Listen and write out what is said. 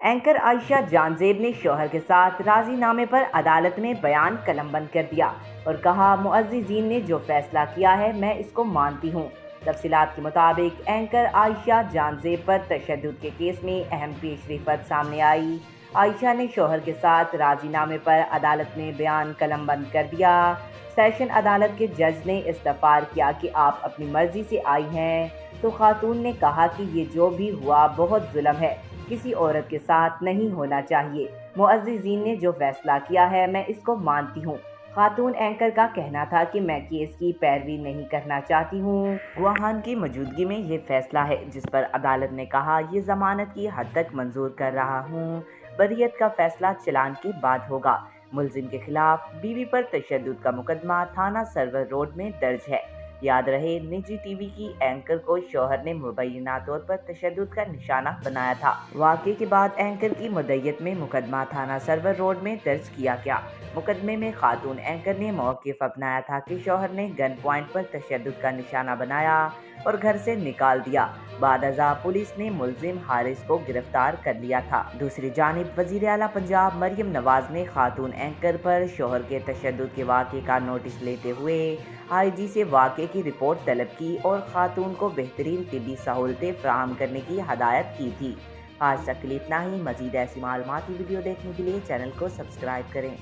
Anchor عائشہ جانزیب نے شوہر کے ساتھ راضی نامے پر عدالت میں بیان قلم بند کر دیا اور کہا معززین نے جو فیصلہ کیا ہے میں اس کو مانتی ہوں۔ تفصیلات کے مطابق اینکر عائشہ جانزیب پر تشدد کے کیس میں اہم پیش رفت سامنے آئی۔ عائشہ نے شوہر کے ساتھ راضی نامے پر عدالت میں بیان قلم بند کر دیا۔ سیشن عدالت کے جج نے استفسار کیا کہ آپ اپنی مرضی سے آئی ہیں، تو خاتون نے کہا کہ یہ جو بھی ہوا بہت ظلم ہے، کسی عورت کے ساتھ نہیں ہونا چاہیے۔ معززین نے جو فیصلہ کیا ہے میں اس کو مانتی ہوں۔ خاتون اینکر کا کہنا تھا کہ میں کیس کی پیروی نہیں کرنا چاہتی ہوں۔ گواہان کی موجودگی میں یہ فیصلہ ہے جس پر عدالت نے کہا یہ ضمانت کی حد تک منظور کر رہا ہوں، بریت کا فیصلہ چلان کے بعد ہوگا۔ ملزم کے خلاف بیوی پر تشدد کا مقدمہ تھانہ سرور روڈ میں درج ہے۔ یاد رہے نجی ٹی وی کی اینکر کو شوہر نے مبینہ طور پر تشدد کا نشانہ بنایا تھا۔ واقعے کے بعد اینکر کی مدعیت میں مقدمہ تھانہ سرور روڈ میں درج کیا گیا۔ مقدمے میں خاتون اینکر نے موقف اپنایا تھا کہ شوہر نے گن پوائنٹ پر تشدد کا نشانہ بنایا اور گھر سے نکال دیا۔ بعد ازاں پولیس نے ملزم حارث کو گرفتار کر لیا تھا۔ دوسری جانب وزیر اعلیٰ پنجاب مریم نواز نے خاتون اینکر پر شوہر کے تشدد کے واقعے کا نوٹس لیتے ہوئے آئی جی سے واقعے کی رپورٹ طلب کی اور خاتون کو بہترین طبی سہولتیں فراہم کرنے کی ہدایت کی تھی۔ آج تک کے لیے اتنا ہی۔ مزید ایسی معلوماتی ویڈیو دیکھنے کے لیے چینل کو سبسکرائب کریں۔